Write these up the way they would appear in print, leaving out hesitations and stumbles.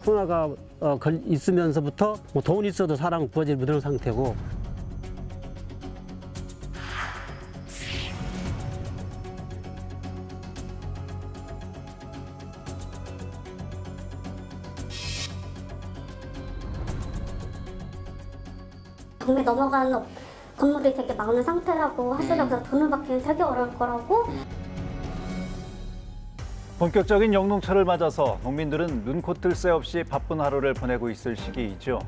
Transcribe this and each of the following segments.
코로나가 있으면서부터 뭐 돈이 있어도 사람 구하지 못하는 상태고. 동네 넘어가는 건물이 되게 많은 상태라고 하시라고 돈을 받기는 되게 어려울 거라고. 본격적인 영농철을 맞아서 농민들은 눈코 뜰 새 없이 바쁜 하루를 보내고 있을 시기이죠.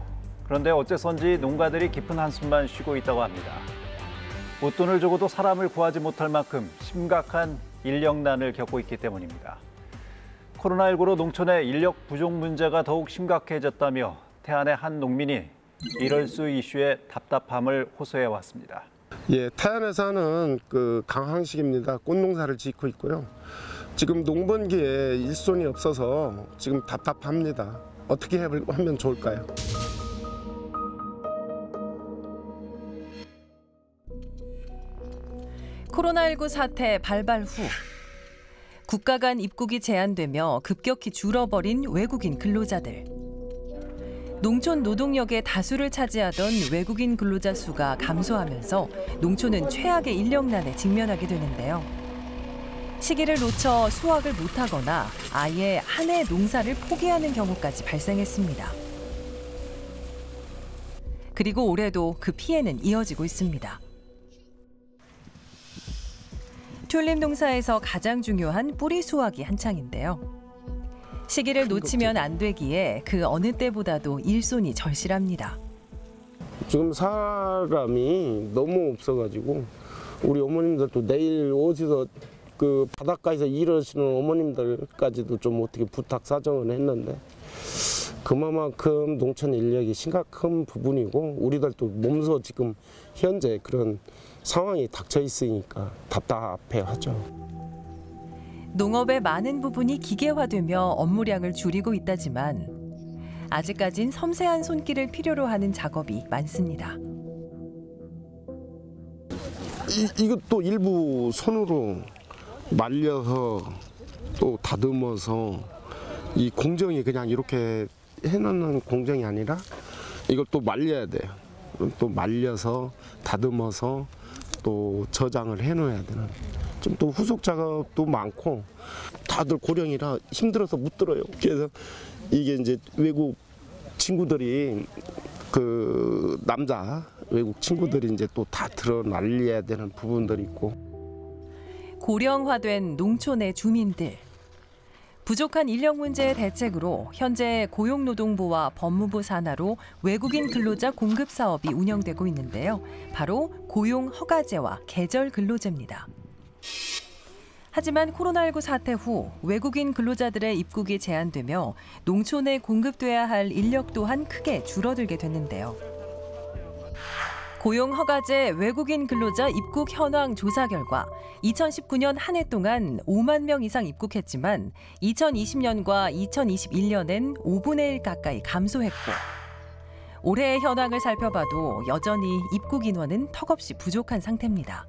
그런데 어째선지 농가들이 깊은 한숨만 쉬고 있다고 합니다. 웃돈을 주고도 사람을 구하지 못할 만큼 심각한 인력난을 겪고 있기 때문입니다. 코로나19로 농촌의 인력 부족 문제가 더욱 심각해졌다며 태안의 한 농민이 이럴 수 이슈에 답답함을 호소해 왔습니다. 예, 태안에 사는 강항식입니다. 꽃농사를 짓고 있고요. 지금 농번기에 일손이 없어서 지금 답답합니다. 어떻게 하면 좋을까요? 코로나19 사태 발발 후 국가 간 입국이 제한되며 급격히 줄어버린 외국인 근로자들. 농촌 노동력의 다수를 차지하던 외국인 근로자 수가 감소하면서 농촌은 최악의 인력난에 직면하게 되는데요. 시기를 놓쳐 수확을 못하거나 아예 한 해 농사를 포기하는 경우까지 발생했습니다. 그리고 올해도 그 피해는 이어지고 있습니다. 튤립 농사에서 가장 중요한 뿌리 수확이 한창인데요. 시기를 놓치면 안 되기에 그 어느 때보다도 일손이 절실합니다. 지금 사람이 너무 없어가지고 우리 어머님들도 내일 어디서 바닷가에서 일하시는 어머님들까지도 좀 어떻게 부탁 사정을 했는데 그만큼 농촌 인력이 심각한 부분이고 우리들도 몸소 지금 현재 그런 상황이 닥쳐 있으니까 답답해하죠. 농업의 많은 부분이 기계화되며 업무량을 줄이고 있다지만 아직까진 섬세한 손길을 필요로 하는 작업이 많습니다. 이것도 일부 손으로 말려서 또 다듬어서 이 공정이 그냥 이렇게 해놓는 공정이 아니라 이걸 또 말려야 돼요. 또 말려서 다듬어서 또 저장을 해놓아야 되는. 좀 또 후속 작업도 많고 다들 고령이라 힘들어서 못 들어요. 그래서 이게 이제 외국 친구들이 남자 외국 친구들이 이제 또 다 들어 날려야 되는 부분들이 있고. 고령화된 농촌의 주민들. 부족한 인력 문제의 대책으로 현재 고용노동부와 법무부 산하로 외국인 근로자 공급 사업이 운영되고 있는데요. 바로 고용 허가제와 계절 근로제입니다. 하지만 코로나19 사태 후 외국인 근로자들의 입국이 제한되며 농촌에 공급돼야 할 인력 또한 크게 줄어들게 됐는데요. 고용허가제 외국인 근로자 입국 현황 조사 결과 2019년 한 해 동안 5만 명 이상 입국했지만 2020년과 2021년엔 5분의 1 가까이 감소했고 올해의 현황을 살펴봐도 여전히 입국 인원은 턱없이 부족한 상태입니다.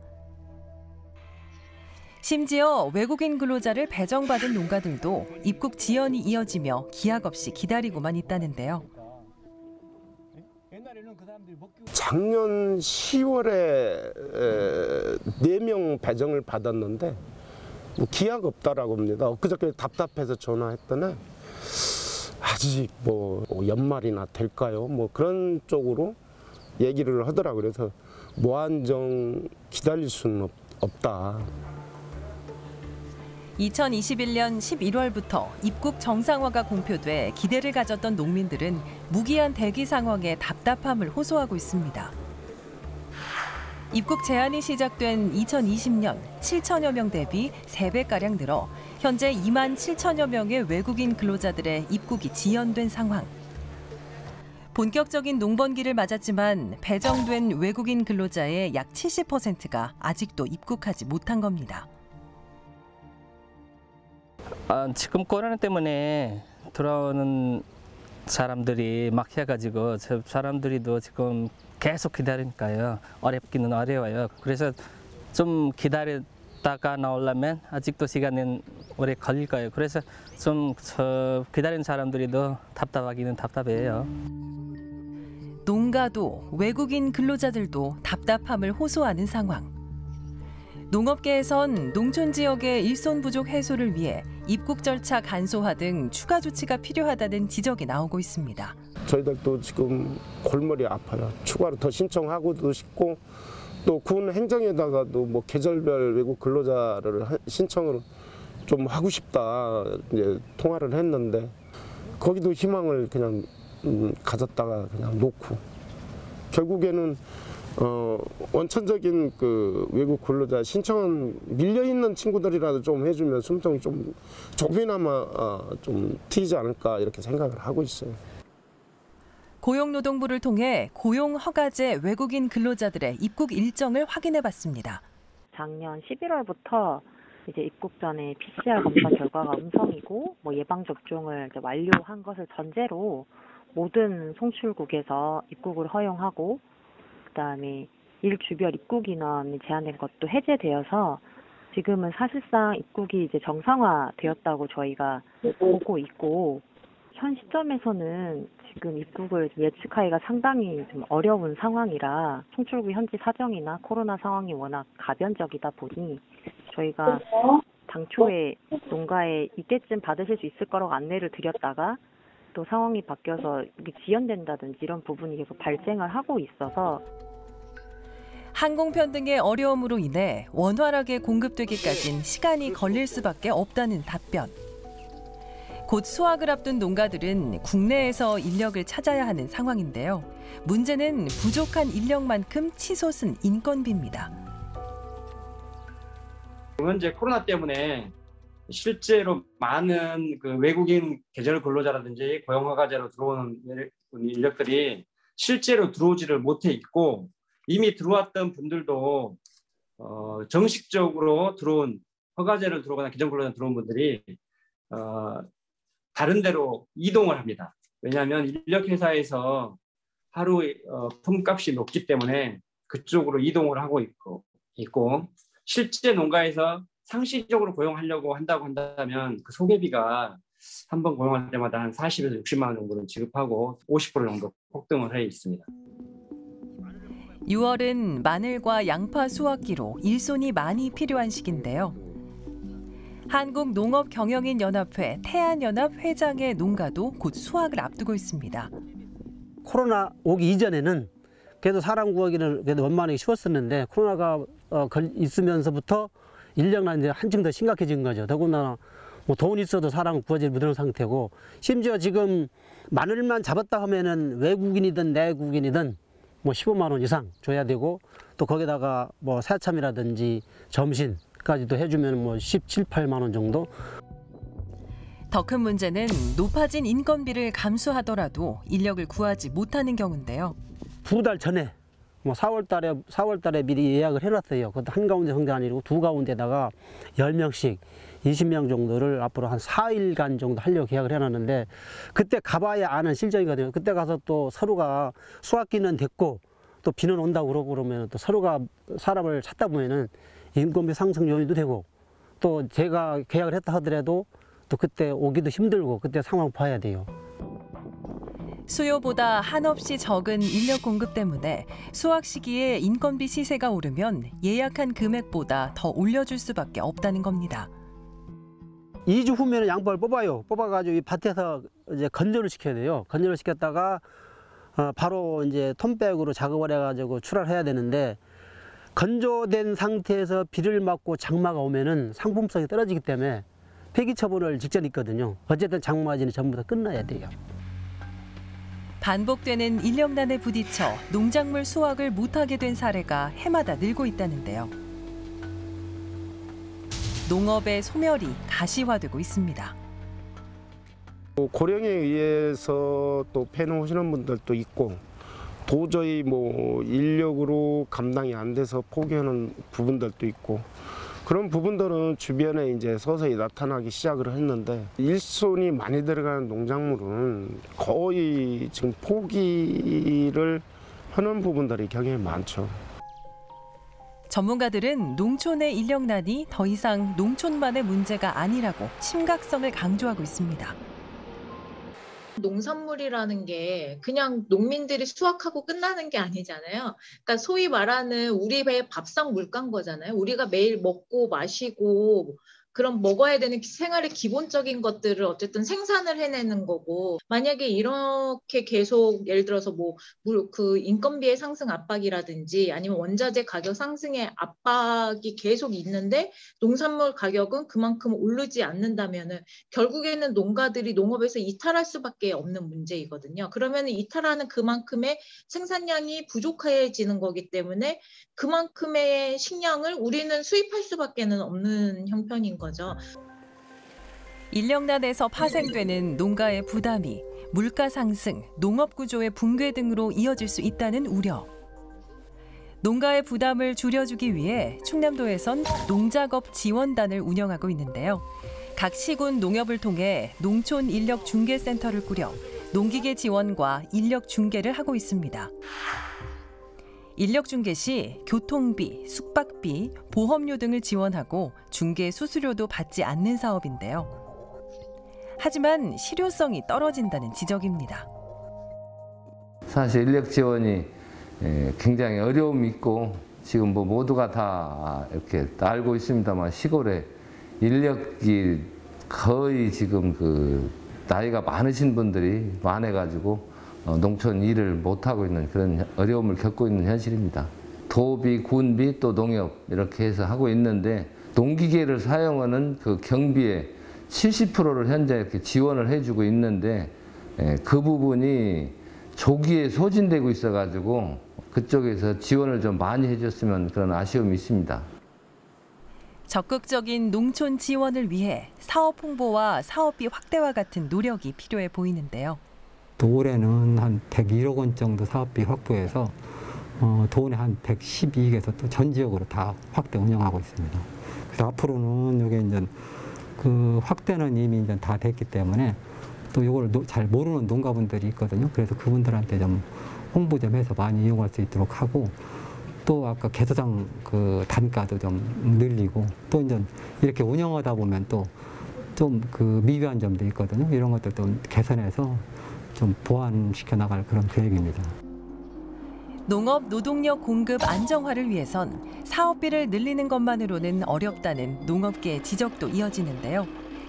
심지어 외국인 근로자를 배정받은 농가들도 입국 지연이 이어지며 기약 없이 기다리고만 있다는데요. 작년 10월에 4명 배정을 받았는데 기약 없다라고 합니다. 그저께 답답해서 전화했더니 아직 연말이나 될까요? 그런 쪽으로 얘기를 하더라고요. 그래서 무한정 기다릴 수는 없다. 2021년 11월부터 입국 정상화가 공표돼 기대를 가졌던 농민들은 무기한 대기 상황에 답답함을 호소하고 있습니다. 입국 제한이 시작된 2020년 7천여 명 대비 3배가량 늘어 현재 2만 7천여 명의 외국인 근로자들의 입국이 지연된 상황. 본격적인 농번기를 맞았지만 배정된 외국인 근로자의 약 70%가 아직도 입국하지 못한 겁니다. 지금 코로나 때문에 들어오는 사람들이 막 해가지고 사람들이도 지금 계속 기다리니까요. 어렵기는 어려워요. 그래서 좀 기다려 갔다가 나오려면 아직도 시간은 오래 걸릴 거예요. 그래서 좀 기다리는 사람들이 더 답답하기는 답답해요. 농가도 외국인 근로자들도 답답함을 호소하는 상황. 농업계에선 농촌 지역의 일손 부족 해소를 위해 입국 절차 간소화 등 추가 조치가 필요하다는 지적이 나오고 있습니다. 저희들도 지금 골머리 아파요. 추가로 더 신청하고도 싶고 또 군 행정에다가도 뭐 계절별 외국 근로자를 신청을 좀 하고 싶다 이제 통화를 했는데 거기도 희망을 그냥 가졌다가 그냥 놓고 결국에는 원천적인 그 외국 근로자 신청은 밀려 있는 친구들이라도 좀 해주면 숨통이 좀 조금이나마 좀 트이지 않을까 이렇게 생각을 하고 있어요. 고용노동부를 통해 고용 허가제 외국인 근로자들의 입국 일정을 확인해봤습니다. 작년 11월부터 이제 입국 전에 PCR 검사 결과가 음성이고 뭐 예방 접종을 이제 완료한 것을 전제로 모든 송출국에서 입국을 허용하고 그다음에 일주별 입국 인원이 제한된 것도 해제되어서 지금은 사실상 입국이 이제 정상화되었다고 저희가 보고 있고 현 시점에서는 지금 입국을 예측하기가 상당히 좀 어려운 상황이라 송출국 현지 사정이나 코로나 상황이 워낙 가변적이다 보니 저희가 당초에 농가에 이때쯤 받으실 수 있을 거라고 안내를 드렸다가 또 상황이 바뀌어서 이게 지연된다든지 이런 부분이 계속 발생을 하고 있어서 항공편 등의 어려움으로 인해 원활하게 공급되기까진 시간이 걸릴 수밖에 없다는 답변. 곧 수확을 앞둔 농가들은 국내에서 인력을 찾아야 하는 상황인데요. 문제는 부족한 인력만큼 치솟은 인건비입니다. 현재 코로나 때문에 실제로 많은 그 외국인 계절 근로자라든지 고용허가제로 들어오는 인력들이 실제로 들어오지를 못해 있고 이미 들어왔던 분들도 정식적으로 들어온 허가제를 들어오거나 계절 근로자 들어온 분들이 다른 데로 이동을 합니다. 왜냐하면 인력회사에서 하루 품값이 높기 때문에 그쪽으로 이동을 하고 있고 실제 농가에서 상시적으로 고용하려고 한다고 한다면 그 소개비가 한 번 고용할 때마다 한 40에서 60만 원 정도는 지급하고 50% 정도 폭등을 해 있습니다. 6월은 마늘과 양파 수확기로 일손이 많이 필요한 시기인데요. 한국농업경영인연합회 태안연합 회장의 농가도 곧 수확을 앞두고 있습니다. 코로나 오기 이전에는 그래도 사람 구하기는 그래도 원만하게 쉬웠었는데 코로나가 있으면서부터 인력난이 이제 한층 더 심각해진 거죠. 더군다나 뭐 돈 있어도 사람 구하지 못하는 상태고 심지어 지금 마늘만 잡았다 하면은 외국인이든 내국인이든 뭐 15만 원 이상 줘야 되고 또 거기다가 뭐 새참이라든지 점심까지도 해주면 뭐 17, 18만 원 정도. 더 큰 문제는 높아진 인건비를 감수하더라도 인력을 구하지 못하는 경우인데요. 2달 전에 뭐 4월 달에 미리 예약을 해놨어요. 그것도 한가운데 성대 아니고 두 가운데다가 10명씩 20명 정도를 앞으로 한 4일간 정도 하려고 계약을 해놨는데 그때 가봐야 아는 실정이거든요. 그때 가서 또 서로가 수확기는 됐고 또 비는 온다고 그러고 그러면 또 서로가 사람을 찾다 보면은 인건비 상승 요인도 되고 또 제가 계약을 했다 하더라도 또 그때 오기도 힘들고 그때 상황 봐야 돼요. 수요보다 한없이 적은 인력 공급 때문에 수확 시기에 인건비 시세가 오르면 예약한 금액보다 더 올려줄 수밖에 없다는 겁니다. 2주 후면 양파를 뽑아요. 뽑아가지고 이 밭에서 이제 건조를 시켜야 돼요. 건조를 시켰다가 바로 이제 톤백으로 작업을 해가지고 출하해야 되는데 건조된 상태에서 비를 맞고 장마가 오면은 상품성이 떨어지기 때문에 폐기 처분을 직전에 있거든요. 어쨌든 장마진이 전부 다 끝나야 돼요. 반복되는 인력난에 부딪혀 농작물 수확을 못하게 된 사례가 해마다 늘고 있다는데요. 농업의 소멸이 가시화되고 있습니다. 고령에 의해서 또 폐농하시는 분들도 있고 도저히 뭐 인력으로 감당이 안 돼서 포기하는 부분들도 있고 그런 부분들은 주변에 이제 서서히 나타나기 시작을 했는데 일손이 많이 들어가는 농작물은 거의 지금 포기를 하는 부분들이 굉장히 많죠. 전문가들은 농촌의 인력난이 더 이상 농촌만의 문제가 아니라고 심각성을 강조하고 있습니다. 농산물이라는 게 그냥 농민들이 수확하고 끝나는 게 아니잖아요. 그러니까 소위 말하는 우리 배의 밥상 물가인 거잖아요. 우리가 매일 먹고 마시고 그럼 먹어야 되는 생활의 기본적인 것들을 어쨌든 생산을 해내는 거고, 만약에 이렇게 계속 예를 들어서 그 인건비의 상승 압박이라든지 아니면 원자재 가격 상승의 압박이 계속 있는데 농산물 가격은 그만큼 오르지 않는다면은 결국에는 농가들이 농업에서 이탈할 수밖에 없는 문제이거든요. 그러면 이탈하는 그만큼의 생산량이 부족해지는 거기 때문에 그만큼의 식량을 우리는 수입할 수밖에는 없는 형편인 거죠. 인력난에서 파생되는 농가의 부담이 물가 상승, 농업 구조의 붕괴 등으로 이어질 수 있다는 우려. 농가의 부담을 줄여주기 위해 충남도에선 농작업 지원단을 운영하고 있는데요. 각 시군 농협을 통해 농촌 인력 중개센터를 꾸려 농기계 지원과 인력 중개를 하고 있습니다. 인력 중개 시 교통비, 숙박비, 보험료 등을 지원하고 중개 수수료도 받지 않는 사업인데요. 하지만 실효성이 떨어진다는 지적입니다. 사실 인력 지원이 굉장히 어려움이 있고 지금 모두가 다 이렇게 알고 있습니다만 시골에 인력이 거의 지금 나이가 많으신 분들이 많아가지고 농촌 일을 못하고 있는 그런 어려움을 겪고 있는 현실입니다. 도비, 군비, 또 농협 이렇게 해서 하고 있는데 농기계를 사용하는 그 경비의 70%를 현재 이렇게 지원을 해주고 있는데 그 부분이 조기에 소진되고 있어가지고 그쪽에서 지원을 좀 많이 해줬으면 그런 아쉬움이 있습니다. 적극적인 농촌 지원을 위해 사업 홍보와 사업비 확대와 같은 노력이 필요해 보이는데요. 또 올해는 한 101억 원 정도 사업비 확보해서 도원에 한 112개에서 또 전 지역으로 다 확대 운영하고 있습니다. 그래서 앞으로는 이게 이제 그 확대는 이미 이제 다 됐기 때문에 또 이걸 잘 모르는 농가분들이 있거든요. 그래서 그분들한테 좀 홍보 좀 해서 많이 이용할 수 있도록 하고, 또 아까 개소장 그 단가도 좀 늘리고, 또 이제 이렇게 운영하다 보면 또 좀 그 미비한 점도 있거든요. 이런 것들도 개선해서 좀 보완시켜 나갈 그런 계획입니다. 농업 노동력 공급 안정화를 위해선 사업비를 늘리는 것만으로는 어렵다는 농업계의 지적도 이어지는데요.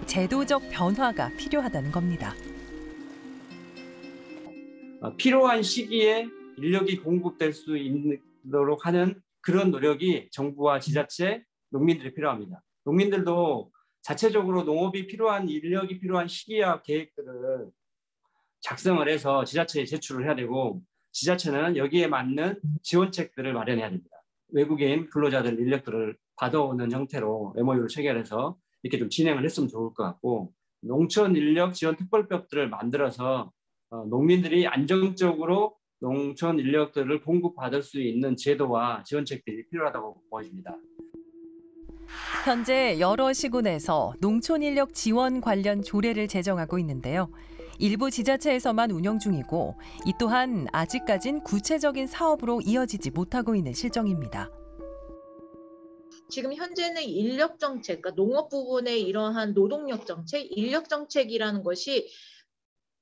제도적 변화가 필요하다는 겁니다. 필요한 시기에 인력이 공급될 수 있도록 하는 그런 노력이 정부와 지자체, 농민들이 필요합니다. 농민들도 자체적으로 농업이 필요한 인력이 필요한 시기와 계획들을 작성을 해서 지자체에 제출을 해야 되고, 지자체는 여기에 맞는 지원책들을 마련해야 됩니다. 외국인 근로자들 인력들을 받아오는 형태로 MOU를 체결해서 이렇게 좀 진행을 했으면 좋을 것 같고, 농촌 인력 지원 특별법들을 만들어서 농민들이 안정적으로 농촌 인력들을 공급받을 수 있는 제도와 지원책들이 필요하다고 보여집니다. 현재 여러 시군에서 농촌 인력 지원 관련 조례를 제정하고 있는데요. 일부 지자체에서만 운영 중이고, 이 또한 아직까진 구체적인 사업으로 이어지지 못하고 있는 실정입니다. 지금 현재는 인력 정책, 그러니까 농업 부분의 이러한 노동력 정책, 인력 정책이라는 것이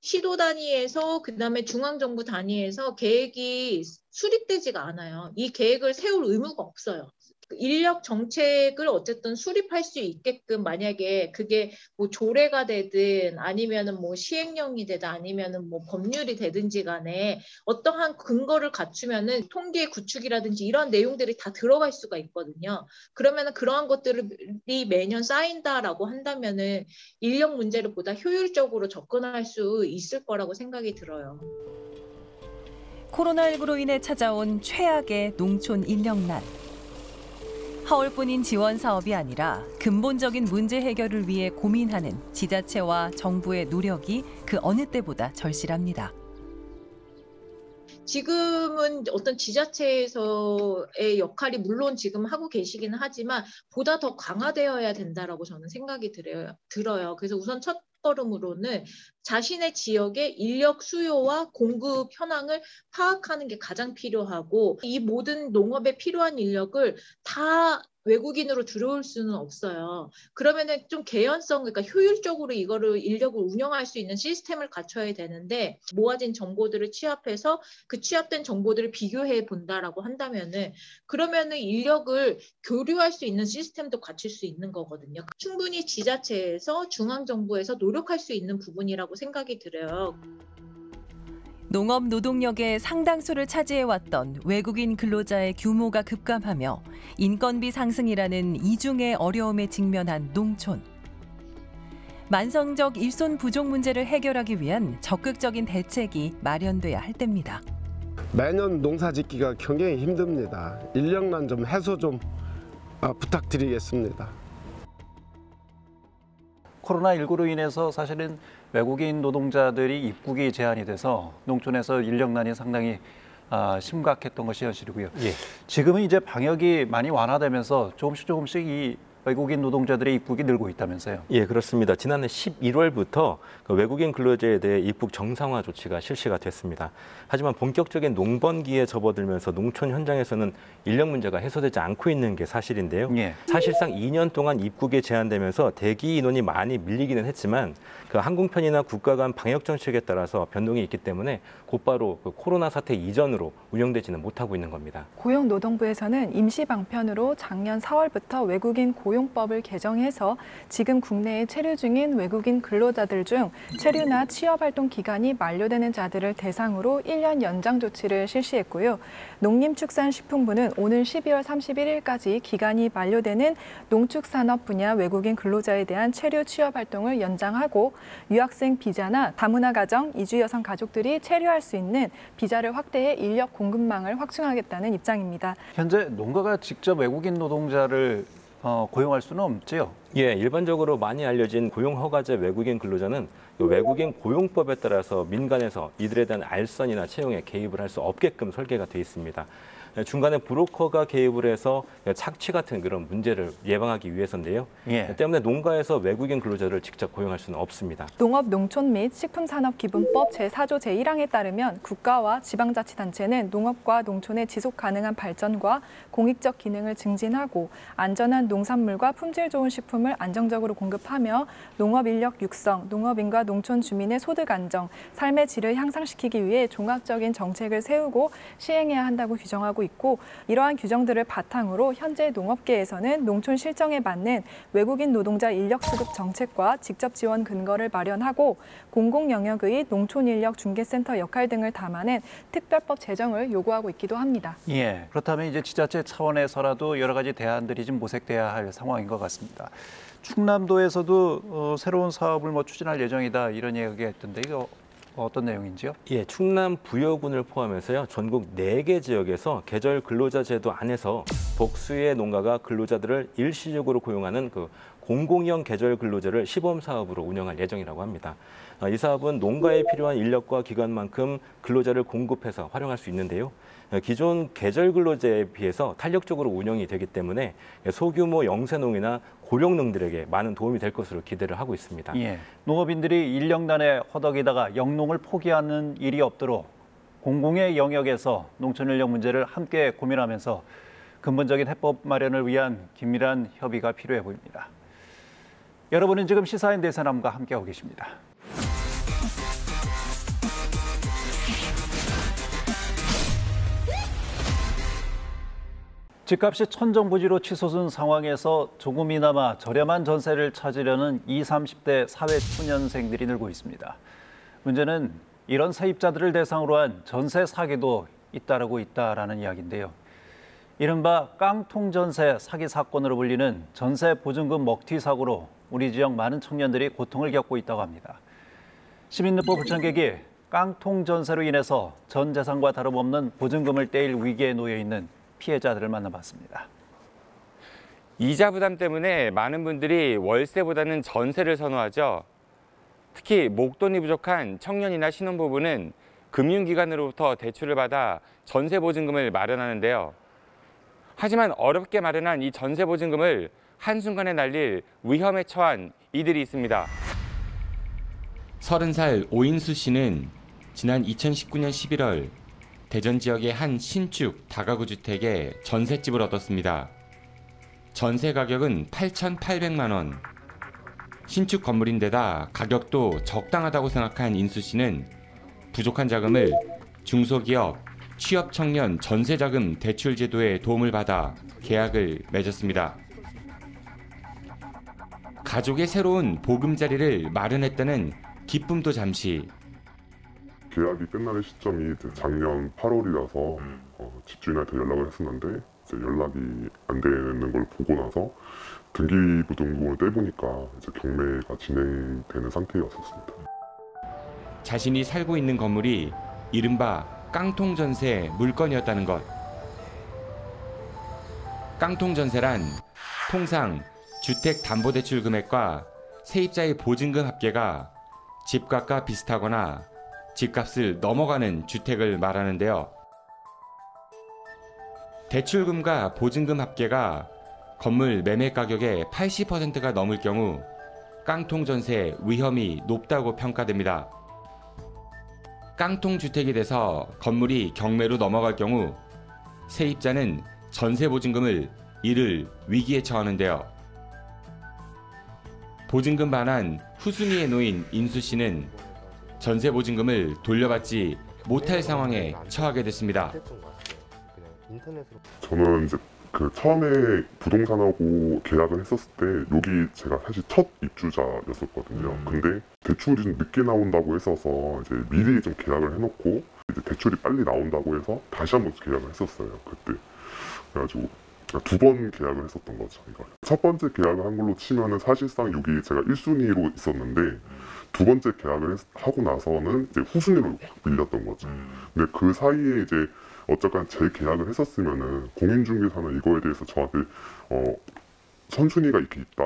시도 단위에서 그다음에 중앙정부 단위에서 계획이 수립되지가 않아요. 이 계획을 세울 의무가 없어요. 인력 정책을 어쨌든 수립할 수 있게끔, 만약에 그게 조례가 되든 아니면은 시행령이 되든 아니면은 법률이 되든지 간에 어떠한 근거를 갖추면은 통계 구축이라든지 이런 내용들이 다 들어갈 수가 있거든요. 그러면은 그러한 것들이 매년 쌓인다라고 한다면은 인력 문제를 보다 효율적으로 접근할 수 있을 거라고 생각이 들어요. 코로나19로 인해 찾아온 최악의 농촌 인력난. 하울뿐인 지원 사업이 아니라 근본적인 문제 해결을 위해 고민하는 지자체와 정부의 노력이 그 어느 때보다 절실합니다. 지금은 어떤 지자체에서의 역할이 물론 지금 하고 계시기는 하지만 보다 더 강화되어야 된다라고 저는 생각이 들어요. 그래서 우선 첫 첫걸음으로는 자신의 지역의 인력 수요와 공급 현황을 파악하는 게 가장 필요하고, 이 모든 농업에 필요한 인력을 다 외국인으로 들어올 수는 없어요. 그러면은 좀 개연성, 그러니까 효율적으로 이거를 인력을 운영할 수 있는 시스템을 갖춰야 되는데, 모아진 정보들을 취합해서 그 취합된 정보들을 비교해 본다라고 한다면은, 그러면은 인력을 교류할 수 있는 시스템도 갖출 수 있는 거거든요. 충분히 지자체에서 중앙정부에서 노력할 수 있는 부분이라고 생각이 들어요. 농업 노동력의 상당수를 차지해왔던 외국인 근로자의 규모가 급감하며 인건비 상승이라는 이중의 어려움에 직면한 농촌. 만성적 일손 부족 문제를 해결하기 위한 적극적인 대책이 마련돼야 할 때입니다. 매년 농사 짓기가 굉장히 힘듭니다. 인력난 좀 해소 좀 부탁드리겠습니다. 코로나19로 인해서 사실은 외국인 노동자들이 입국이 제한이 돼서 농촌에서 인력난이 상당히 심각했던 것이 현실이고요. 예. 지금은 이제 방역이 많이 완화되면서 조금씩 이 외국인 노동자들의 입국이 늘고 있다면서요? 예, 그렇습니다. 지난해 11월부터 그 외국인 근로자에 대해 입국 정상화 조치가 실시가 됐습니다. 하지만 본격적인 농번기에 접어들면서 농촌 현장에서는 인력 문제가 해소되지 않고 있는 게 사실인데요. 예. 사실상 2년 동안 입국이 제한되면서 대기 인원이 많이 밀리기는 했지만 그 항공편이나 국가 간 방역 정책에 따라서 변동이 있기 때문에 곧바로 그 코로나 사태 이전으로 운영되지는 못하고 있는 겁니다. 고용노동부에서는 임시 방편으로 작년 4월부터 외국인 고용법을 개정해서 지금 국내에 체류 중인 외국인 근로자들 중 체류나 취업활동 기간이 만료되는 자들을 대상으로 1년 연장 조치를 실시했고요. 농림축산식품부는 오늘 12월 31일까지 기간이 만료되는 농축산업 분야 외국인 근로자에 대한 체류 취업활동을 연장하고 유학생 비자나 다문화 가정, 이주 여성 가족들이 체류할 수 있는 비자를 확대해 인력 공급망을 확충하겠다는 입장입니다. 현재 농가가 직접 외국인 노동자를 고용할 수는 없지요? 예, 일반적으로 많이 알려진 고용허가제 외국인 근로자는 외국인 고용법에 따라서 민간에서 이들에 대한 알선이나 채용에 개입을 할 수 없게끔 설계가 돼 있습니다. 중간에 브로커가 개입을 해서 착취 같은 그런 문제를 예방하기 위해서인데요. 예. 때문에 농가에서 외국인 근로자를 직접 고용할 수는 없습니다. 농업, 농촌 및 식품산업기본법 제4조 제1항에 따르면 국가와 지방자치단체는 농업과 농촌의 지속 가능한 발전과 공익적 기능을 증진하고 안전한 농산물과 품질 좋은 식품을 안정적으로 공급하며 농업 인력 육성, 농업인과 농촌 주민의 소득 안정, 삶의 질을 향상시키기 위해 종합적인 정책을 세우고 시행해야 한다고 규정하고 있고, 이러한 규정들을 바탕으로 현재 농업계에서는 농촌 실정에 맞는 외국인 노동자 인력 수급 정책과 직접 지원 근거를 마련하고 공공 영역의 농촌 인력 중개센터 역할 등을 담아낸 특별법 제정을 요구하고 있기도 합니다. 예, 그렇다면 이제 지자체 차원에서라도 여러 가지 대안들이 좀 모색돼야 할 상황인 것 같습니다. 충남도에서도 새로운 사업을 추진할 예정이다 이런 이야기가 있던데 이거 어떤 내용인지요? 예, 충남 부여군을 포함해서요 전국 4개 지역에서 계절 근로자 제도 안에서 복수의 농가가 근로자들을 일시적으로 고용하는 그 공공형 계절 근로제를 시범 사업으로 운영할 예정이라고 합니다. 이 사업은 농가에 필요한 인력과 기간만큼 근로자를 공급해서 활용할 수 있는데요. 기존 계절 근로제에 비해서 탄력적으로 운영이 되기 때문에 소규모 영세농이나 고령농들에게 많은 도움이 될 것으로 기대를 하고 있습니다. 예, 농업인들이 인력난에 허덕이다가 영농을 포기하는 일이 없도록 공공의 영역에서 농촌 인력 문제를 함께 고민하면서 근본적인 해법 마련을 위한 긴밀한 협의가 필요해 보입니다. 여러분은 지금 시사인 대세남과 함께하고 계십니다. 집값이 천정부지로 치솟은 상황에서 조금이나마 저렴한 전세를 찾으려는 20, 30대 사회초년생들이 늘고 있습니다. 문제는 이런 세입자들을 대상으로 한 전세 사기도 잇따르고 있다라는 이야기인데요. 이른바 깡통전세 사기 사건으로 불리는 전세 보증금 먹튀 사고로 우리 지역 많은 청년들이 고통을 겪고 있다고 합니다. 시민등법 불청객이 깡통전세로 인해서 전 재산과 다름없는 보증금을 떼일 위기에 놓여 있는 피해자들을 만나봤습니다. 이자 부담 때문에 많은 분들이 월세보다는 전세를 선호하죠. 특히 목돈이 부족한 청년이나 신혼부부는 금융기관으로부터 대출을 받아 전세 보증금을 마련하는데요. 하지만 어렵게 마련한 이 전세 보증금을 한순간에 날릴 위험에 처한 이들이 있습니다. 30살 오인수 씨는 지난 2019년 11월 대전 지역의 한 신축 다가구 주택에 전셋집을 얻었습니다. 전세 가격은 8,800만 원. 신축 건물인데다 가격도 적당하다고 생각한 인수 씨는 부족한 자금을 중소기업, 취업청년 전세자금 대출 제도의 도움을 받아 계약을 맺었습니다. 가족의 새로운 보금자리를 마련했다는 기쁨도 잠시. 계약이 끝나는 시점이 이제 작년 8월이라서 집주인한테 연락을 했었는데 이제 연락이 안 되는 걸 보고 나서 등기부등본을 떼보니까 이제 경매가 진행되는 상태였었습니다. 자신이 살고 있는 건물이 이른바 깡통전세 물건이었다는 것. 깡통전세란 통상 주택담보대출 금액과 세입자의 보증금 합계가 집값과 비슷하거나 집값을 넘어가는 주택을 말하는데요. 대출금과 보증금 합계가 건물 매매 가격의 80%가 넘을 경우 깡통전세 위험이 높다고 평가됩니다. 깡통주택이 돼서 건물이 경매로 넘어갈 경우 세입자는 전세보증금을 잃을 위기에 처하는데요. 보증금 반환 후순위에 놓인 인수 씨는 전세보증금을 돌려받지 못할 상황에 처하게 됐습니다. 저는 이제 그 처음에 부동산하고 계약을 했었을 때 여기 제가 사실 첫 입주자였었거든요. 근데 대출이 좀 늦게 나온다고 했어서 이제 미리 좀 계약을 해놓고 이제 대출이 빨리 나온다고 해서 다시 한번 계약을 했었어요. 그때 그래가지고 두 번 계약을 했었던 거죠. 이걸 첫 번째 계약을 한 걸로 치면은 사실상 여기 제가 1순위로 있었는데 두 번째 계약을 하고 나서는 이제 후순위로 확 밀렸던 거죠. 근데 그 사이에 이제 어쨌건 재계약을 했었으면은 공인중개사는 이거에 대해서 저한테 선순위가 이렇게 있다,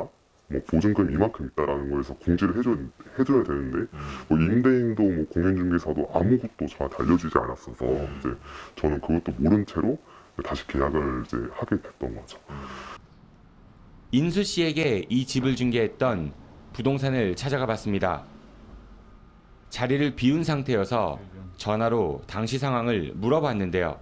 뭐 보증금 이만큼 있다라는 거에서 공지를 해줘야 되는데 뭐 임대인도 뭐 공인중개사도 아무것도 저한테 알려주지 않았어서 이제 저는 그것도 모른 채로 다시 계약을 이제 하게 됐던 거죠. 인수 씨에게 이 집을 중개했던 부동산을 찾아가 봤습니다. 자리를 비운 상태여서 전화로 당시 상황을 물어봤는데요.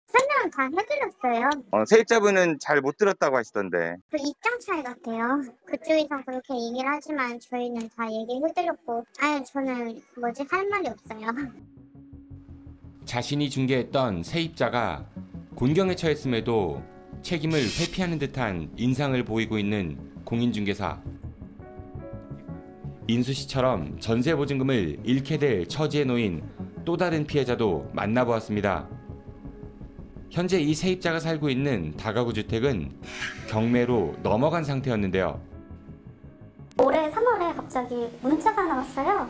설명을 다 해드렸어요. 세입자분은 잘 못 들었다고 하시던데. 그 입장 차이 같아요. 그쪽에서 그렇게 얘기를 하지만 저희는 다 얘기해드렸고, 아니 저는 할 말이 없어요. 자신이 중개했던 세입자가 곤경에 처했음에도 책임을 회피하는 듯한 인상을 보이고 있는 공인중개사. 인수 씨처럼 전세보증금을 잃게 될 처지에 놓인 또 다른 피해자도 만나보았습니다. 현재 이 세입자가 살고 있는 다가구 주택은 경매로 넘어간 상태였는데요. 올해 3월에 갑자기 문자가 하나 왔어요.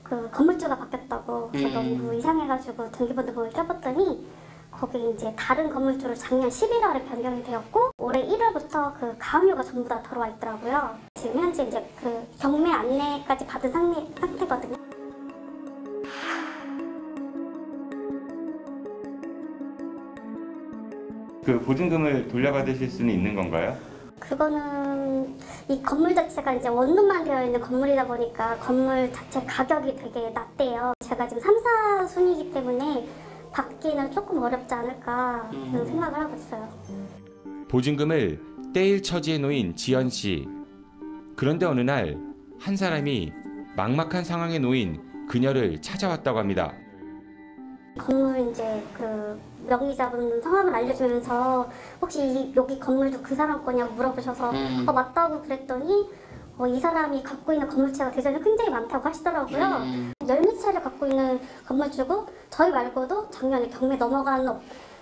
그 건물주가 바뀌었다고. 그래서 너무 이상해가지고 등기부등본을 떼봤더니 거기 이제 다른 건물주로 작년 11월에 변경이 되었고 올해 1월부터 그 가압류가 전부 다 들어와 있더라고요. 지금 현재 이제 그 경매 안내까지 받은 상태거든요. 그 보증금을 돌려받으실 수는 있는 건가요? 그거는 이 건물 자체가 이제 원룸만 되어 있는 건물이다 보니까 건물 자체 가격이 되게 낮대요. 제가 지금 3, 4순위이기 때문에 받기는 조금 어렵지 않을까 그런 생각을 하고 있어요. 보증금을 떼일 처지에 놓인 지연 씨. 그런데 어느 날 한 사람이 막막한 상황에 놓인 그녀를 찾아왔다고 합니다. 건물 이제 그 명의자분 성함을 알려주면서 혹시 여기 건물도 그 사람 거냐고 물어보셔서 맞다고 그랬더니 이 사람이 갖고 있는 건물체가 대전에 굉장히 많다고 하시더라고요. 10몇 채를 갖고 있는 건물주고 저희 말고도 작년에 경매 넘어간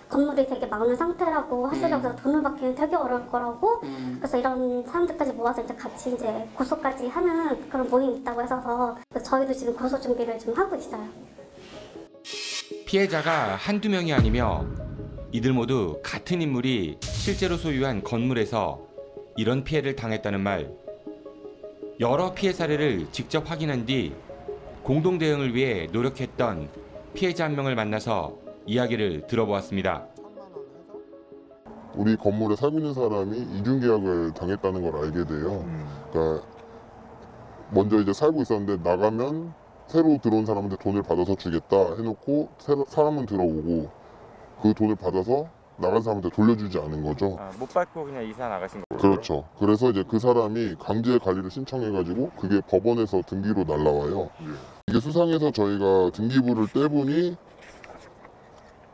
건물이 되게 많은 상태라고 하시려고 돈을 받기는 되게 어려울 거라고 그래서 이런 사람들까지 모아서 이제 같이 이제 고소까지 하는 그런 모임이 있다고 해서 저희도 지금 고소 준비를 좀 하고 있어요. 피해자가 한두 명이 아니며 이들 모두 같은 인물이 실제로 소유한 건물에서 이런 피해를 당했다는 말. 여러 피해 사례를 직접 확인한 뒤 공동 대응을 위해 노력했던 피해자 한 명을 만나서 이야기를 들어보았습니다. 우리 건물에 살고 있는 사람이 이중계약을 당했다는 걸 알게 돼요. 그러니까 먼저 이제 살고 있었는데 나가면 새로 들어온 사람한테 돈을 받아서 주겠다 해놓고 사람은 들어오고 그 돈을 받아서 나간 사람한테 돌려주지 않은 거죠. 못 받고 그냥 이사 나가신 거예요? 그렇죠. 그래서 이제 그 사람이 강제 관리를 신청해가지고 그게 법원에서 등기로 날라와요. 이게 수상해서 저희가 등기부를 떼보니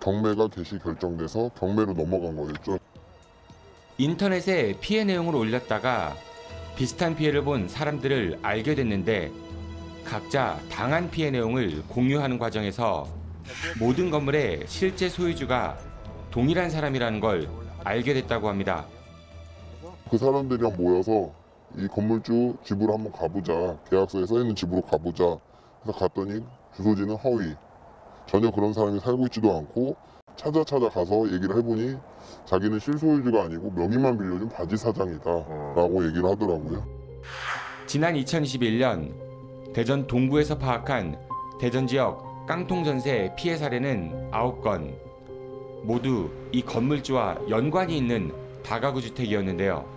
경매가 개시 결정돼서 경매로 넘어간 거였죠. 인터넷에 피해 내용을 올렸다가 비슷한 피해를 본 사람들을 알게 됐는데 각자 당한 피해 내용을 공유하는 과정에서 모든 건물의 실제 소유주가 동일한 사람이라는 걸 알게 됐다고 합니다. 그 사람들이랑 모여서 이 건물주 집으로 한번 가보자. 계약서에 써있는 집으로 가보자. 해서 갔더니 주소지는 허위. 전혀 그런 사람이 살고 있지도 않고 찾아가서 얘기를 해보니 자기는 실소유주가 아니고 명의만 빌려준 바지 사장이다 라고 얘기를 하더라고요. 지난 2021년 대전 동구에서 파악한 대전 지역 깡통 전세 피해 사례는 9건. 모두 이 건물주와 연관이 있는 다가구 주택이었는데요.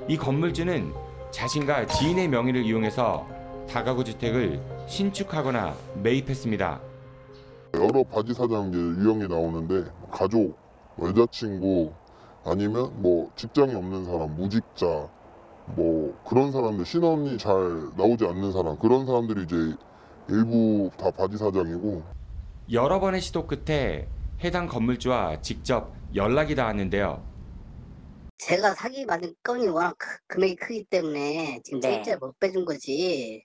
이 건물주는 자신과 지인의 명의를 이용해서 다가구 주택을 신축하거나 매입했습니다. 여러 바지 사장 유형이 나오는데 가족, 여자친구 아니면 뭐 직장이 없는 사람, 무직자 뭐 그런 사람들, 신원이 잘 나오지 않는 사람, 그런 사람들이 이제 일부 다 바지 사장이고. 여러 번의 시도 끝에 해당 건물주와 직접 연락이 닿았는데요. 제가 사기받은 건이 워낙 금액이 크기 때문에 지금 실제 못 빼준 거지.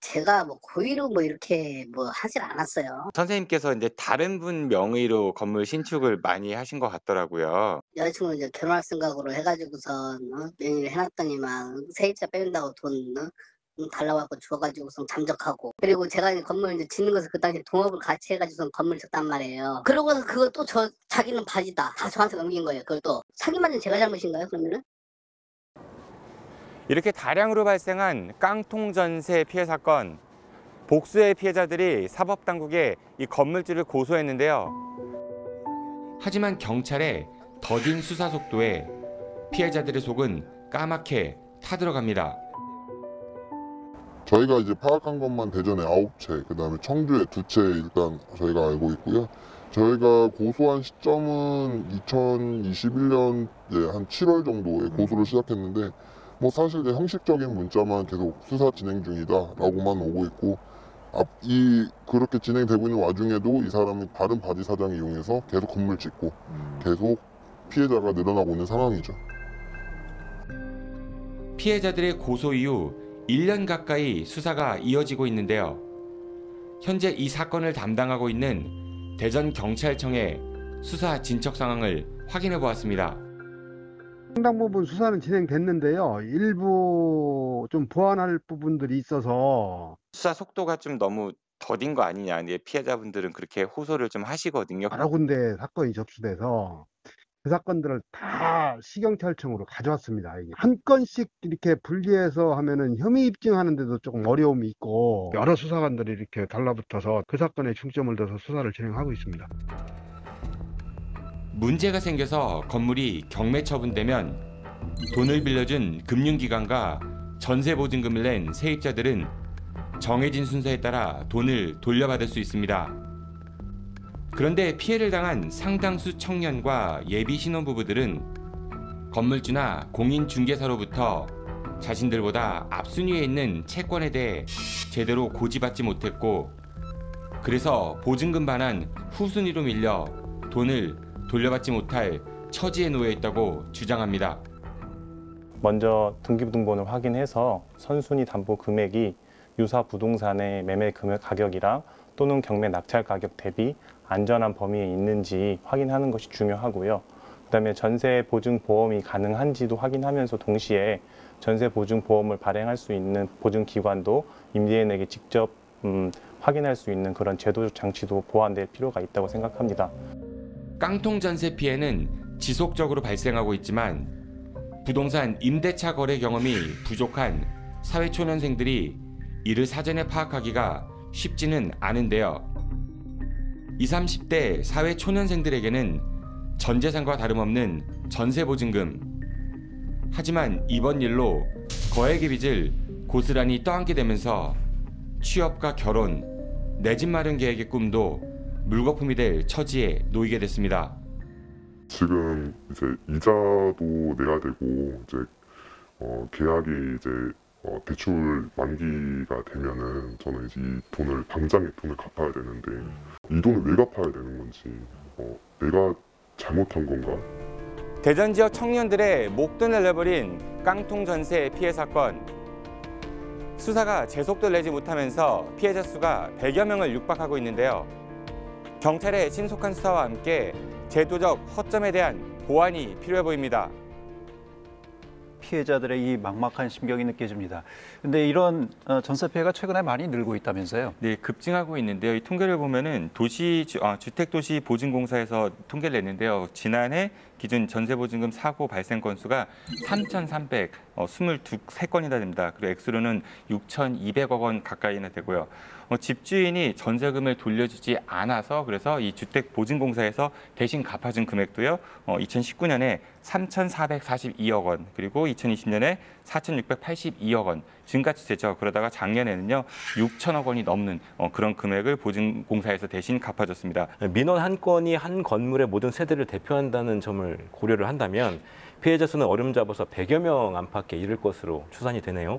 제가 뭐 고의로 뭐 이렇게 뭐 하질 않았어요. 선생님께서 이제 다른 분 명의로 건물 신축을 많이 하신 것 같더라고요. 여자친구 이제 결혼할 생각으로 해가지고선 명의를 해놨더니만 세입자 빼준다고 돈 달라고 하고 주워가지고선 잠적하고, 그리고 제가 이제 건물 이제 짓는 것을 그 당시에 동업을 같이 해가지고선 건물 졌단 말이에요. 그러고서 그거 또 자기는 바지다 다 저한테 넘긴 거예요. 그걸 또 사기맞은 제가 잘못인가요 그러면은? 이렇게 다량으로 발생한 깡통 전세 피해 사건, 복수의 피해자들이 사법당국에 이 건물주를 고소했는데요. 하지만 경찰의 더딘 수사 속도에 피해자들의 속은 까맣게 타들어갑니다. 저희가 이제 파악한 것만 대전에 9채, 그 다음에 청주에 2채 일단 저희가 알고 있고요. 저희가 고소한 시점은 2021년 한 7월 정도에 고소를 시작했는데 뭐 사실 이제 형식적인 문자만 계속 수사 진행 중이다라고만 오고 있고, 그렇게 진행되고 있는 와중에도 이 사람이 다른 바지 사장을 이용해서 계속 건물 짓고 계속 피해자가 늘어나고 있는 상황이죠. 피해자들의 고소 이후 1년 가까이 수사가 이어지고 있는데요. 현재 이 사건을 담당하고 있는 대전경찰청의 수사 진척 상황을 확인해 보았습니다. 상당 부분 수사는 진행됐는데요. 일부 좀 보완할 부분들이 있어서 수사 속도가 좀 너무 더딘 거 아니냐, 피해자분들은 그렇게 호소를 좀 하시거든요. 여러 군데 사건이 접수돼서 그 사건들을 다 시경찰청으로 가져왔습니다. 이게 한 건씩 이렇게 분리해서 하면은 혐의 입증하는데도 조금 어려움이 있고, 여러 수사관들이 이렇게 달라붙어서 그 사건에 중점을 둬서 수사를 진행하고 있습니다. 문제가 생겨서 건물이 경매 처분되면 돈을 빌려준 금융기관과 전세보증금을 낸 세입자들은 정해진 순서에 따라 돈을 돌려받을 수 있습니다. 그런데 피해를 당한 상당수 청년과 예비 신혼부부들은 건물주나 공인중개사로부터 자신들보다 앞순위에 있는 채권에 대해 제대로 고지받지 못했고, 그래서 보증금 반환 후순위로 밀려 돈을 돌려받지 못할 처지에 놓여 있다고 주장합니다. 먼저 등기부등본을 확인해서 선순위 담보 금액이 유사 부동산의 매매 금액 가격이랑 또는 경매 낙찰 가격 대비 안전한 범위에 있는지 확인하는 것이 중요하고요. 그다음에 전세 보증 보험이 가능한지도 확인하면서 동시에 전세 보증 보험을 발행할 수 있는 보증 기관도 임대인에게 직접 확인할 수 있는 그런 제도적 장치도 보완될 필요가 있다고 생각합니다. 깡통 전세 피해는 지속적으로 발생하고 있지만 부동산 임대차 거래 경험이 부족한 사회초년생들이 이를 사전에 파악하기가 쉽지는 않은데요. 20, 30대 사회초년생들에게는 전 재산과 다름없는 전세보증금. 하지만 이번 일로 거액의 빚을 고스란히 떠안게 되면서 취업과 결혼, 내 집 마련 계획의 꿈도 물거품이 될 처지에 놓이게 됐습니다. 지금 이제 이자도 내야 되고 이제 계약이 이제 대출 만기가 되면은 저는 이제 이 돈을 당장에 돈을 갚아야 되는데 이 돈을 왜 갚아야 되는 건지 내가 잘못한 건가? 대전 지역 청년들의 목돈을 내버린 깡통 전세 피해 사건. 수사가 제속도를 내지 못하면서 피해자 수가 100여 명을 육박하고 있는데요. 경찰의 신속한 수사와 함께 제도적 허점에 대한 보완이 필요해 보입니다. 피해자들의 이 막막한 심경이 느껴집니다. 근데 이런 전세 피해가 최근에 많이 늘고 있다면서요? 네, 급증하고 있는데요. 이 통계를 보면은 주택도시보증공사에서 통계를 냈는데요. 지난해 기준 전세보증금 사고 발생 건수가 3,323건이나 됩니다. 그리고 액수로는 6,200억 원 가까이나 되고요. 집주인이 전세금을 돌려주지 않아서 그래서 이 주택보증공사에서 대신 갚아준 금액도요. 2019년에 3,442억 원, 그리고 2020년에 4,682억 원 증가치세죠. 그러다가 작년에는요 6천억 원이 넘는 그런 금액을 보증공사에서 대신 갚아줬습니다. 민원 한 건이 한 건물의 모든 세대를 대표한다는 점을 고려를 한다면 피해자 수는 어림잡아서 100여 명 안팎에 이를 것으로 추산이 되네요.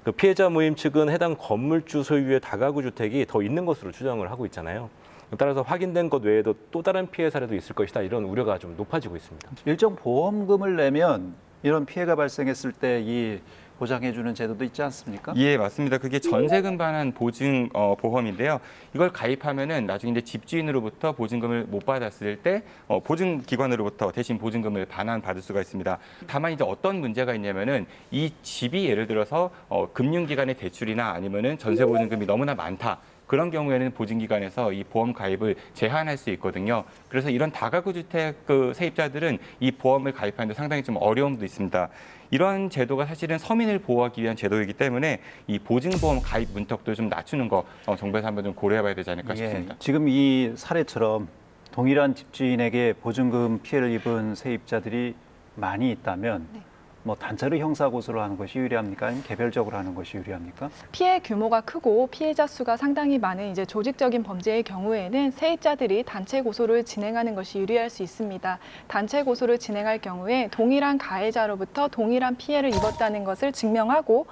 그 피해자 모임 측은 해당 건물주 소유의 다가구 주택이 더 있는 것으로 추정을 하고 있잖아요. 따라서 확인된 것 외에도 또 다른 피해 사례도 있을 것이다. 이런 우려가 좀 높아지고 있습니다. 일정 보험금을 내면 이런 피해가 발생했을 때 이 보장해주는 제도도 있지 않습니까? 예, 맞습니다. 그게 전세금 반환 보증 보험인데요. 이걸 가입하면은 나중에 이제 집주인으로부터 보증금을 못 받았을 때 보증기관으로부터 대신 보증금을 반환받을 수가 있습니다. 다만 이제 어떤 문제가 있냐면은 이 집이 예를 들어서 금융기관의 대출이나 아니면은 전세 보증금이 너무나 많다. 그런 경우에는 보증기관에서 이 보험 가입을 제한할 수 있거든요. 그래서 이런 다가구 주택 세입자들은 이 보험을 가입하는 데 상당히 좀 어려움도 있습니다. 이런 제도가 사실은 서민을 보호하기 위한 제도이기 때문에 이 보증보험 가입 문턱도 좀 낮추는 거 정부에서 한번 좀 고려해봐야 되지 않을까 싶습니다. 지금 이 사례처럼 동일한 집주인에게 보증금 피해를 입은 세입자들이 많이 있다면 뭐 단체로 형사고소를 하는 것이 유리합니까? 아니면 개별적으로 하는 것이 유리합니까? 피해 규모가 크고 피해자 수가 상당히 많은 이제 조직적인 범죄의 경우에는 세입자들이 단체 고소를 진행하는 것이 유리할 수 있습니다. 단체 고소를 진행할 경우에 동일한 가해자로부터 동일한 피해를 입었다는 것을 증명하고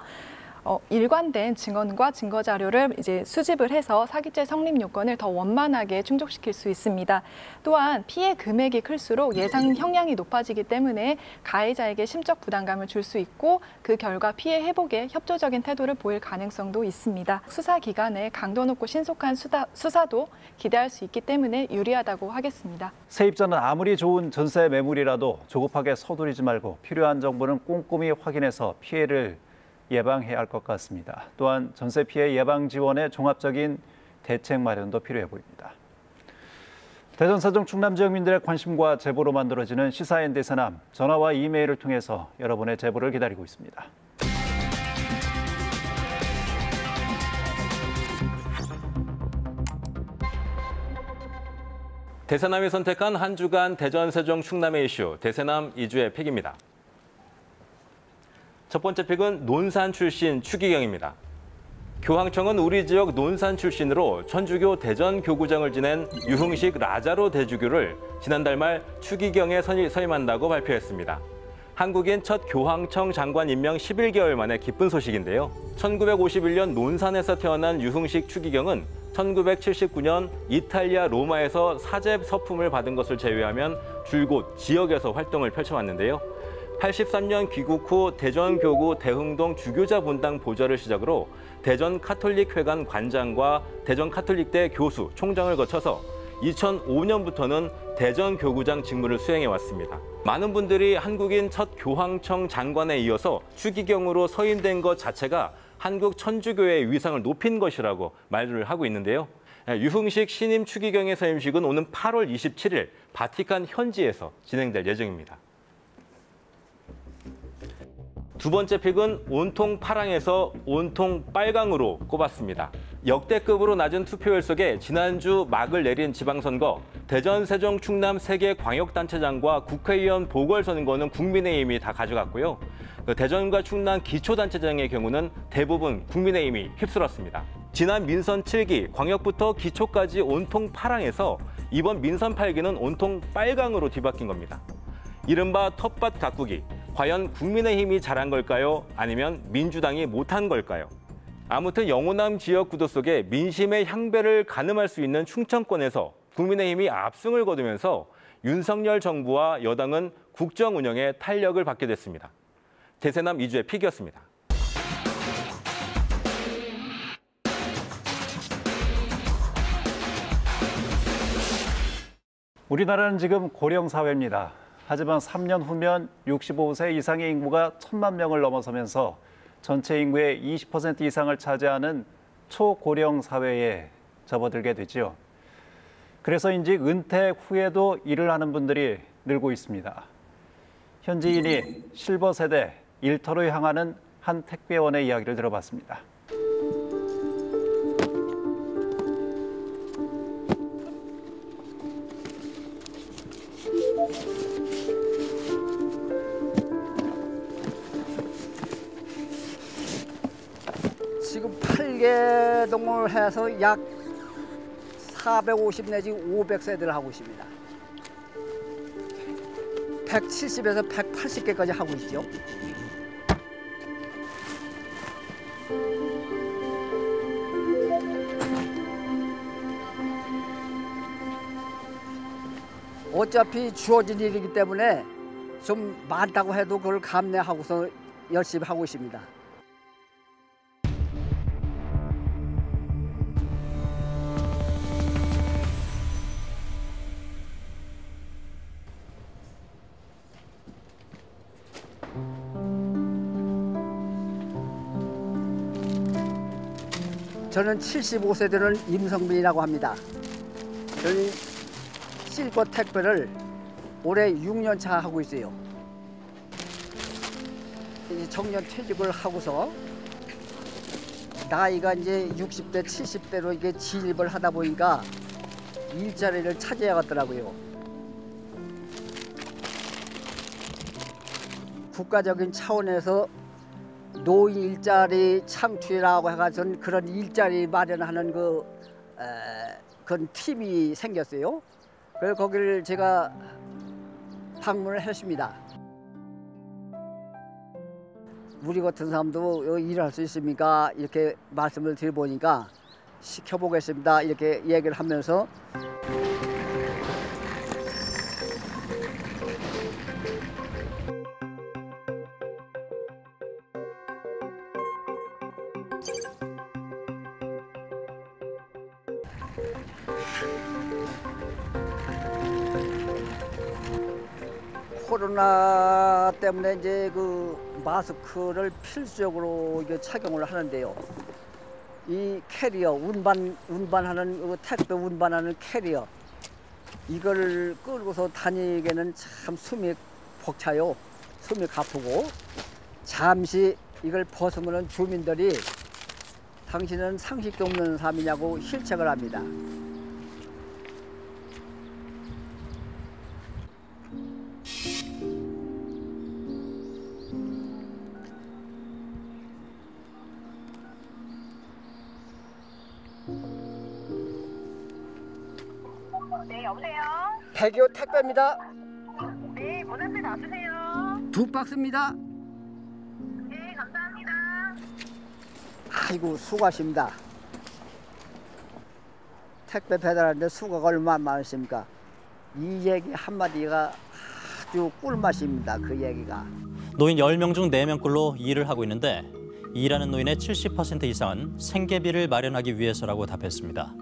일관된 증언과 증거 자료를 이제 수집을 해서 사기죄 성립 요건을 더 원만하게 충족시킬 수 있습니다. 또한 피해 금액이 클수록 예상 형량이 높아지기 때문에 가해자에게 심적 부담감을 줄 수 있고 그 결과 피해 회복에 협조적인 태도를 보일 가능성도 있습니다. 수사 기간에 강도 높고 신속한 수사도 기대할 수 있기 때문에 유리하다고 하겠습니다. 세입자는 아무리 좋은 전세 매물이라도 조급하게 서두르지 말고 필요한 정보는 꼼꼼히 확인해서 피해를 예방해야 할 것 같습니다. 또한 전세 피해 예방 지원의 종합적인 대책 마련도 필요해 보입니다. 대전 세종 충남 지역민들의 관심과 제보로 만들어지는 시사인 대세남, 전화와 이메일을 통해서 여러분의 제보를 기다리고 있습니다. 대세남이 선택한 한 주간 대전 세종 충남의 이슈, 대세남 2주의 픽입니다. 첫 번째 픽은 논산 출신 추기경입니다. 교황청은 우리 지역 논산 출신으로 천주교 대전 교구장을 지낸 유흥식 라자로 대주교를 지난달 말 추기경에 선임한다고 발표했습니다. 한국인 첫 교황청 장관 임명 11개월 만에 기쁜 소식인데요. 1951년 논산에서 태어난 유흥식 추기경은 1979년 이탈리아 로마에서 사제 서품을 받은 것을 제외하면 줄곧 지역에서 활동을 펼쳐왔는데요. 83년 귀국 후 대전교구 대흥동 주교자 본당 보좌를 시작으로 대전 카톨릭회관 관장과 대전 카톨릭대 교수, 총장을 거쳐서 2005년부터는 대전교구장 직무를 수행해왔습니다. 많은 분들이 한국인 첫 교황청 장관에 이어서 추기경으로 서임된 것 자체가 한국 천주교의 위상을 높인 것이라고 말을 하고 있는데요. 유흥식 신임 추기경의 서임식은 오는 8월 27일 바티칸 현지에서 진행될 예정입니다. 두 번째 픽은 온통 파랑에서 온통 빨강으로 꼽았습니다. 역대급으로 낮은 투표율 속에 지난주 막을 내린 지방선거, 대전, 세종, 충남 3개 광역단체장과 국회의원 보궐선거는 국민의힘이 다 가져갔고요. 대전과 충남 기초단체장의 경우는 대부분 국민의힘이 휩쓸었습니다. 지난 민선 7기, 광역부터 기초까지 온통 파랑에서 이번 민선 8기는 온통 빨강으로 뒤바뀐 겁니다. 이른바 텃밭 가꾸기, 과연 국민의힘이 잘한 걸까요? 아니면 민주당이 못한 걸까요? 아무튼 영호남 지역 구도 속에 민심의 향배를 가늠할 수 있는 충청권에서 국민의힘이 압승을 거두면서 윤석열 정부와 여당은 국정 운영에 탄력을 받게 됐습니다. 대세남 이주의 픽이었습니다. 우리나라는 지금 고령 사회입니다. 하지만 3년 후면 65세 이상의 인구가 1,000만 명을 넘어서면서 전체 인구의 20% 이상을 차지하는 초고령 사회에 접어들게 되죠. 그래서인지 은퇴 후에도 일을 하는 분들이 늘고 있습니다. 현지인이 실버 세대 일터로 향하는 한 택배원의 이야기를 들어봤습니다. 지금 8개동을 해서 약 450 내지 500세대를 하고 있습니다. 170에서 180개까지 하고 있죠. 어차피 주어진 일이기 때문에 좀 많다고 해도 그걸 감내하고서 열심히 하고 있습니다. 저는 75세대는 임성빈이라고 합니다. 저는 실버 택배를 올해 6년 차 하고 있어요. 정년 퇴직을 하고서 나이가 이제 60대, 70대로 이게 진입을 하다 보니까 일자리를 차지해갔더라고요. 국가적인 차원에서 노인 일자리 창출이라고 해가지고 그런 일자리 마련하는 그런 팀이 생겼어요. 그래서 거기를 제가 방문을 했습니다. 우리 같은 사람도 여기 일할 수 있습니까? 이렇게 말씀을 드려보니까 시켜보겠습니다. 이렇게 얘기를 하면서 코로나 때문에 이제 그 마스크를 필수적으로 이게 착용을 하는데요. 이 캐리어 운반하는 그 택배 운반하는 캐리어 이걸 끌고서 다니기에는 참 숨이 벅차요. 숨이 가쁘고 잠시 이걸 벗으면 주민들이 당신은 상식도 없는 사람이냐고 실책을 합니다. 네, 여보세요? 대교 택배입니다. 네, 문 앞에 놔주세요. 2박스입니다. 네, 감사합니다. 아이고 수고하십니다. 택배 배달하는데 수고가 얼마나 많으십니까? 이 얘기 한마디가 아주 꿀맛입니다. 그 얘기가. 노인 10명 중 4명꼴로 일을 하고 있는데 일하는 노인의 70% 이상은 생계비를 마련하기 위해서라고 답했습니다.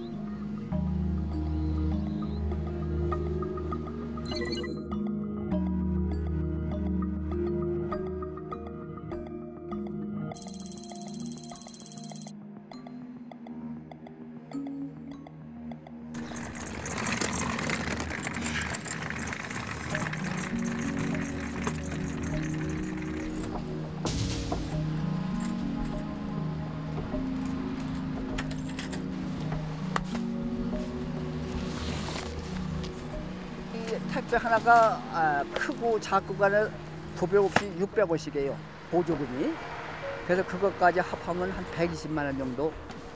택배 하나가 크고 작고 간에 900원씩 600원씩이에요. 보조금이. 그래서 그것까지 합하면 한 120만 원 정도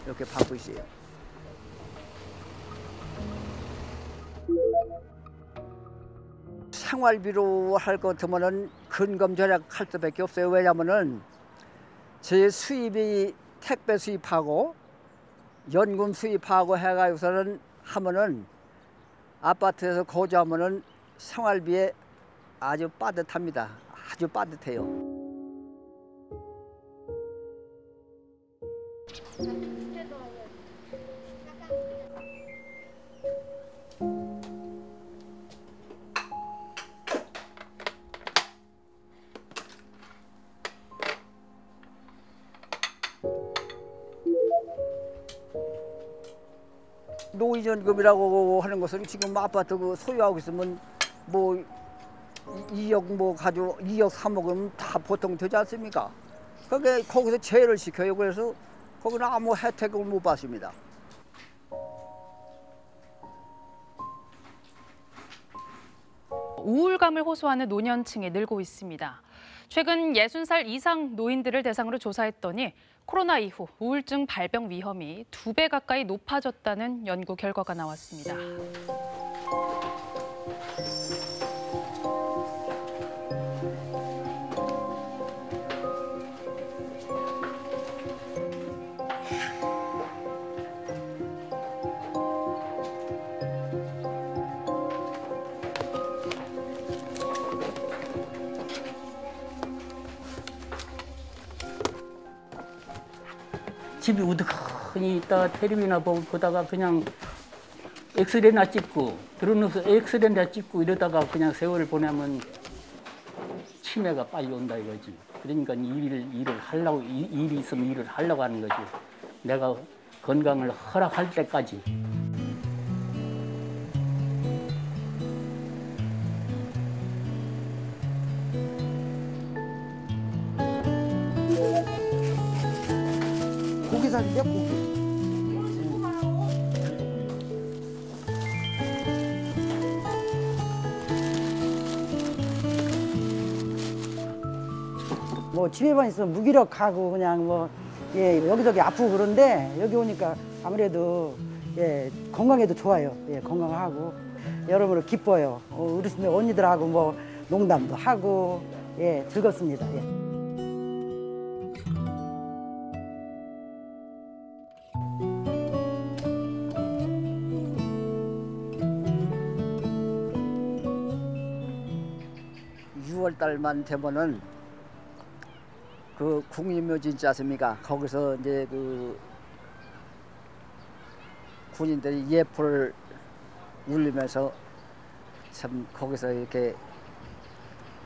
이렇게 받고 있어요. 생활비로 할 것 같으면은 근검 절약할 수밖에 없어요. 왜냐면은 제 수입이 택배 수입하고 연금 수입하고 해가지고서는 하면은 아파트에서 거주하면은 생활비에 아주 빠듯합니다. 아주 빠듯해요. 노인연금이라고 하는 것은 지금 아파트 소유하고 있으면 뭐 2억 뭐 가지고 2억 3억은 다 보통 되지 않습니까? 그게 거기서 제외를 시켜요. 그래서 거기는 아무 혜택을 못 받습니다. 우울감을 호소하는 노년층이 늘고 있습니다. 최근 60살 이상 노인들을 대상으로 조사했더니 코로나 이후 우울증 발병 위험이 2배 가까이 높아졌다는 연구 결과가 나왔습니다. 집이 우두커니 있다 텔레비나 보다가 그냥 엑스레이나 찍고 들어놓고서 엑스레이나 찍고 이러다가 그냥 세월을 보내면 치매가 빨리 온다 이거지. 그러니까 일을 하려고 일이 있으면 일을 하려고 하는 거지. 내가 건강을 허락할 때까지. 고기살인데 고기. 뭐 집에만 있으면 무기력하고 그냥 뭐 여기저기 아프고 그런데 여기 오니까 아무래도 건강에도 좋아요. 건강하고 여러모로 기뻐요. 어르신들 언니들하고 뭐 농담도 하고 즐겁습니다. 6월 달만 되면은 그 국립묘지 있지 않습니까? 거기서 이제 그 군인들이 예포를 울리면서 참 거기서 이렇게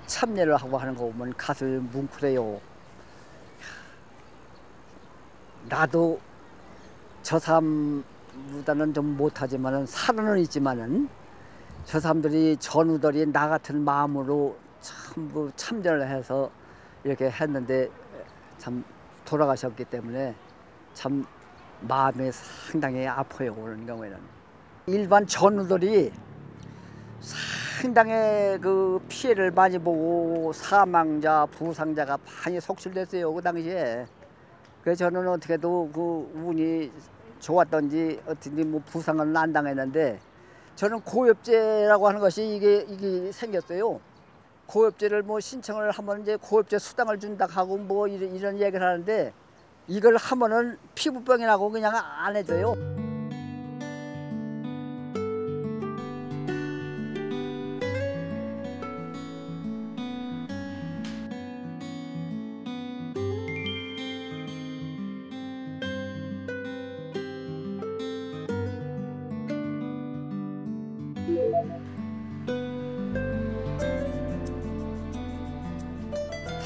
참여를 하고 하는 거 보면 가슴이 뭉클해요. 나도 저 사람보다는 좀 못하지만은 살아는 있지만은 저 사람들이 전우들이 나 같은 마음으로 참 참전을 해서 이렇게 했는데 참 돌아가셨기 때문에 참 마음이 상당히 아파요. 그런 경우에는 일반 전우들이 상당히 그 피해를 많이 보고 사망자, 부상자가 많이 속출됐어요. 그 당시에. 그래서 저는 어떻게도 그 운이 좋았던지 어떤지 뭐 부상은 안 당했는데 저는 고엽제라고 하는 것이 이게 생겼어요. 고엽제를 뭐 신청을 하면 이제 고엽제 수당을 준다 하고 뭐 이런 얘기를 하는데 이걸 하면은 피부병이 나고 그냥 안 해줘요.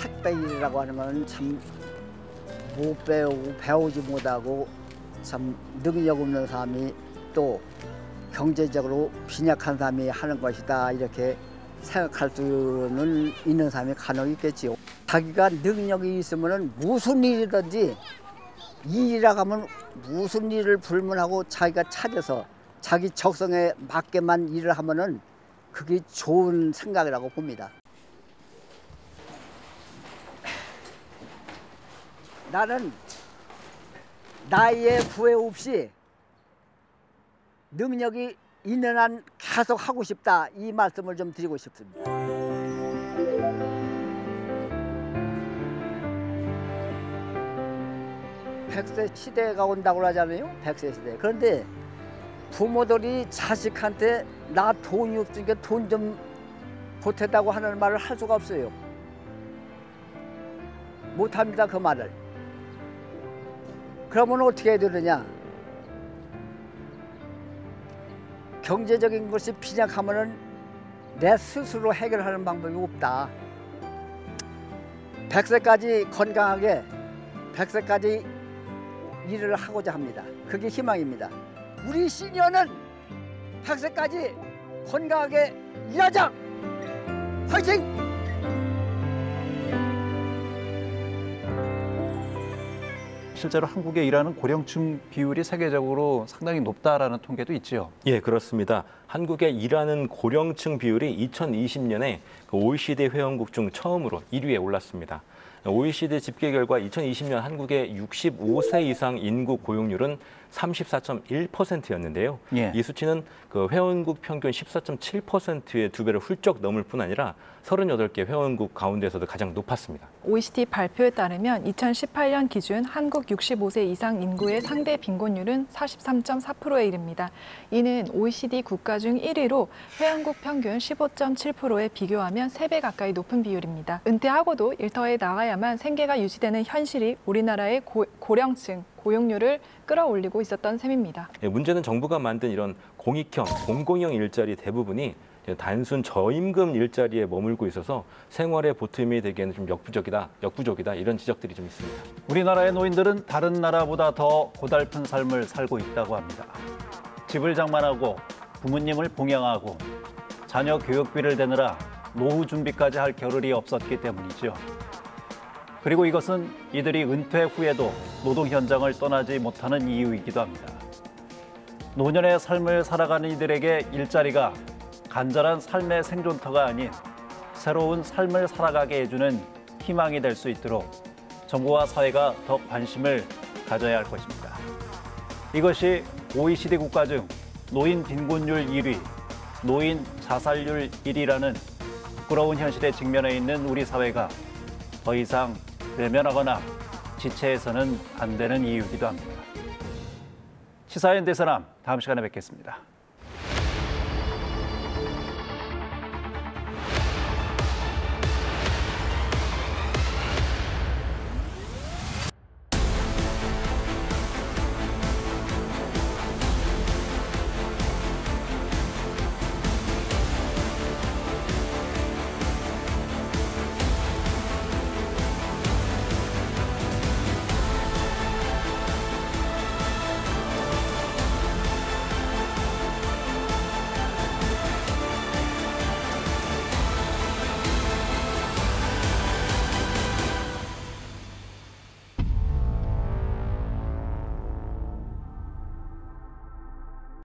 택배 일이라고 하는 건 참 못 배우고 배우지 못하고 참 능력 없는 사람이 또 경제적으로 빈약한 사람이 하는 것이다 이렇게 생각할 수는 있는 사람이 간혹 있겠지요. 자기가 능력이 있으면 무슨 일이든지 일이라고 하면 무슨 일을 불문하고 자기가 찾아서 자기 적성에 맞게만 일을 하면은 그게 좋은 생각이라고 봅니다. 나는 나이에 구애 없이 능력이 있는 한 계속 하고 싶다, 이 말씀을 좀 드리고 싶습니다. 100세 시대가 온다고 하잖아요. 100세 시대. 그런데 부모들이 자식한테 나 돈이 없으니까 돈 좀 보태다고 하는 말을 할 수가 없어요. 못합니다, 그 말을. 그러면 어떻게 해야 되느냐? 경제적인 것이 빈약하면은 내 스스로 해결하는 방법이 없다. 100세까지 건강하게 100세까지 일을 하고자 합니다. 그게 희망입니다. 우리 시니어는 100세까지 건강하게 일하자. 화이팅! 실제로 한국에 일하는 고령층 비율이 세계적으로 상당히 높다라는 통계도 있지요. 예, 그렇습니다. 한국에 일하는 고령층 비율이 2020년에 OECD 회원국 중 처음으로 1위에 올랐습니다. OECD 집계 결과 2020년 한국의 65세 이상 인구 고용률은 34.1%였는데요. 예. 이 수치는 그 회원국 평균 14.7%의 2배를 훌쩍 넘을 뿐 아니라 38개 회원국 가운데서도 가장 높았습니다. OECD 발표에 따르면 2018년 기준 한국 65세 이상 인구의 상대 빈곤율은 43.4%에 이릅니다. 이는 OECD 국가 중 1위로 회원국 평균 15.7%에 비교하면 3배 가까이 높은 비율입니다. 은퇴하고도 일터에 나가야만 생계가 유지되는 현실이 우리나라의 고령층 고용률을 끌어올리고 있었던 셈입니다. 예, 문제는 정부가 만든 이런 공익형, 공공형 일자리 대부분이 단순 저임금 일자리에 머물고 있어서 생활의 보탬이 되기에는 좀 역부족이다 이런 지적들이 좀 있습니다. 우리나라의 노인들은 다른 나라보다 더 고달픈 삶을 살고 있다고 합니다. 집을 장만하고 부모님을 봉양하고 자녀 교육비를 대느라 노후 준비까지 할 겨를이 없었기 때문이죠. 그리고 이것은 이들이 은퇴 후에도 노동 현장을 떠나지 못하는 이유이기도 합니다. 노년의 삶을 살아가는 이들에게 일자리가 간절한 삶의 생존터가 아닌 새로운 삶을 살아가게 해주는 희망이 될 수 있도록 정부와 사회가 더 관심을 가져야 할 것입니다. 이것이 OECD 국가 중 노인 빈곤율 1위, 노인 자살률 1위라는 부끄러운 현실에 직면해 있는 우리 사회가 더 이상 외면하거나 지체해서는 안 되는 이유이기도 합니다. 시사인 대서남, 다음 시간에 뵙겠습니다.